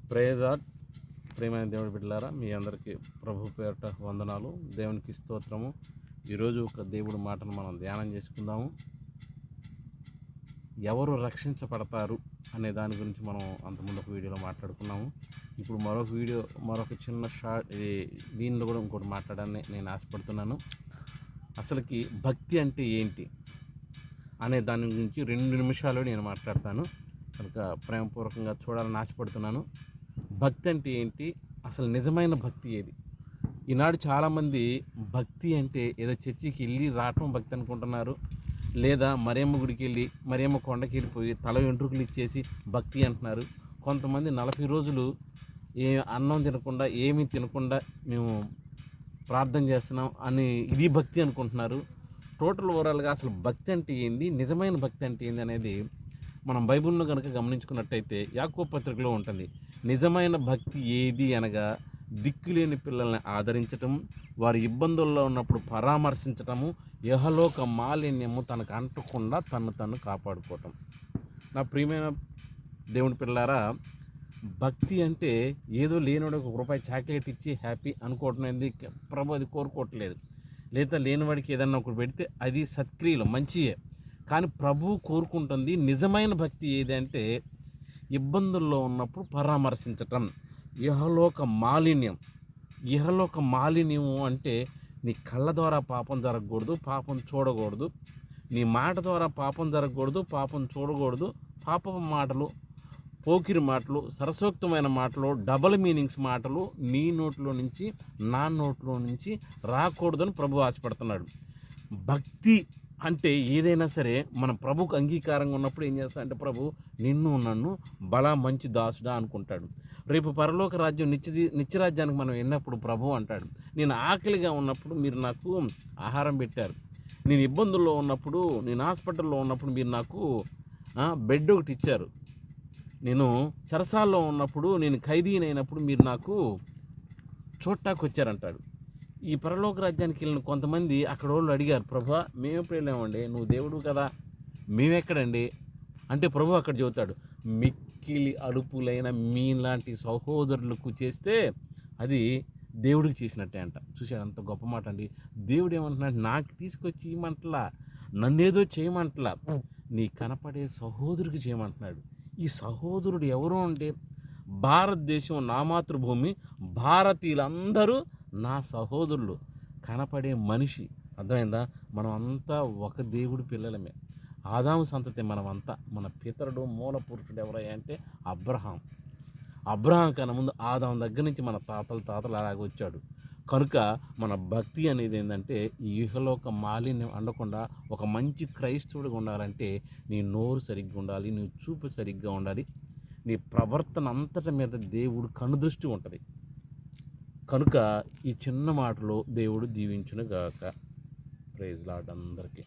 Prayer lord. ప్రియమైన దేవుడి బిడ్డలారా, మీ అందరికీ ప్రభు పేరిట వందనాలు. దేవునికి స్తోత్రము. ఈరోజు ఒక దేవుడి మాటను మనం ధ్యానం చేసుకుందాము. ఎవరు రక్షించబడతారు అనే దాని గురించి మనం అంతకుముందు ఒక వీడియోలో మాట్లాడుకున్నాము. ఇప్పుడు మరొక చిన్న షార్ట్ దీనిలో కూడా ఇంకోటి మాట్లాడాలని నేను ఆశపడుతున్నాను. అసలుకి భక్తి అంటే ఏంటి అనే దాని గురించి 2 నిమిషాలు నేను మాట్లాడతాను. కనుక ప్రేమపూర్వకంగా చూడాలని ఆశపడుతున్నాను. భక్తి అంటే ఏంటి, అసలు నిజమైన భక్తి ఏది? ఈనాడు చాలామంది భక్తి అంటే ఏదో చర్చికి వెళ్ళి రావటం భక్తి అనుకుంటున్నారు, లేదా మరేమ్మ గుడికి వెళ్ళి మరేమ్మ కొండకి వెళ్ళిపోయి తల వెంట్రుకలు ఇచ్చేసి భక్తి అంటున్నారు. కొంతమంది 40 రోజులు అన్నం తినకుండా ఏమీ తినకుండా మేము ప్రార్థన చేస్తున్నాం అని ఇది భక్తి అనుకుంటున్నారు. టోటల్ ఓవరాల్గా అసలు భక్తి అంటే ఏంది, నిజమైన భక్తి అంటే ఏంది అనేది మనం బైబిల్లో కనుక గమనించుకున్నట్టయితే యాకోబు పత్రికలో ఉంటుంది. నిజమైన భక్తి ఏది అనగా దిక్కులేని పిల్లల్ని ఆదరించటం, వారి ఇబ్బందుల్లో ఉన్నప్పుడు పరామర్శించటము, యహలోక మాలిన్యము తనకు అంటకుండా తను కాపాడుకోవటం. నా ప్రియమైన దేవుని పిల్లారా, భక్తి అంటే ఏదో లేనివాడికి ₹1 చాక్లెట్ ఇచ్చి హ్యాపీ అనుకోవటం అనేది ప్రభు అది కోరుకోవట్లేదు. లేదా లేనివాడికి ఏదన్నా ఒకటి పెడితే అది సత్క్రియలు మంచియే. కానీ ప్రభువు కోరుకుంటుంది నిజమైన భక్తి ఏది అంటే ఇబ్బందుల్లో ఉన్నప్పుడు పరామర్శించటం. ఇహలోక మాలిన్యం అంటే నీ కళ్ళ ద్వారా పాపం జరగకూడదు, పాపం చూడకూడదు. నీ మాట ద్వారా పాపం జరగకూడదు, పాపం చూడకూడదు. పాపపు మాటలు, పోకిరి మాటలు, సరసోక్తమైన మాటలు, డబల్ మీనింగ్స్ మాటలు నీ నోట్లో నుంచి నా నోట్లో నుంచి రాకూడదని ప్రభు ఆశపడుతున్నాడు. భక్తి అంటే ఏదైనా సరే మన ప్రభుకు అంగీకారంగా ఉన్నప్పుడు ఏం చేస్తా అంటే ప్రభు నిన్ను నన్ను బలా మంచి దాసుడా అనుకుంటాడు. రేపు పరలోక రాజ్యం నిత్యరాజ్యానికి మనం వెళ్ళినప్పుడు ప్రభు అంటాడు, నేను ఆకలిగా ఉన్నప్పుడు మీరు నాకు ఆహారం పెట్టారు, నేను ఇబ్బందుల్లో ఉన్నప్పుడు, నేను హాస్పిటల్లో ఉన్నప్పుడు మీరు నాకు బెడ్ ఒకటి ఇచ్చారు, నేను చెరసాల్లో ఉన్నప్పుడు, నేను ఖైదీనైనప్పుడు మీరు నాకు చూడటానికి వచ్చారంటాడు. ఈ పరలోక రాజ్యానికి వెళ్ళిన కొంతమంది అక్కడ వాళ్ళు అడిగారు, ప్రభా మేము ఎప్పుడు వెళ్ళామండి, నువ్వు దేవుడు కదా, మేమెక్కడండి అంటే ప్రభు అక్కడ చెబుతాడు, మిక్కిలి అడుపులైన మీలాంటి సహోదరులకు చేస్తే అది దేవుడికి చేసినట్టే అంట. చూసాడు, అంత గొప్ప మాట అండి. దేవుడు ఏమంటున్నాడు, నాకు తీసుకొచ్చి ఇవ్వమంటలా, నన్నేదో చేయమంటలా, నీ కనపడే సహోదరుడికి చేయమంటున్నాడు. ఈ సహోదరుడు ఎవరు అంటే భారతదేశం నా మాతృభూమి, భారతీయులందరూ నా సహోదరులు, కనపడే మనిషి. అర్థమైందా? మనం అంతా ఒక దేవుడి పిల్లలమే, ఆదాము సంతతి మనమంతా. మన పితరుడు మూల పురుషుడు ఎవరయ్యా అంటే అబ్రహాం కన్నా ముందు ఆదాము దగ్గర నుంచి మన తాతలు అలాగే వచ్చాడు. కనుక మన భక్తి అనేది ఏంటంటే ఈ ఇహలోక మాలిన్యం అందకుండా ఒక మంచి క్రైస్తవుడిగా ఉండాలంటే నీ నోరు సరిగ్గా ఉండాలి, నీ చూపు సరిగ్గా ఉండాలి, నీ ప్రవర్తన అంతటి మీద దేవుడు కనుదృష్టి ఉంటుంది. కనుక ఈ చిన్న మాటలో దేవుడు దీవించును గాక. ప్రైజ్ లార్డ్ అందరికీ.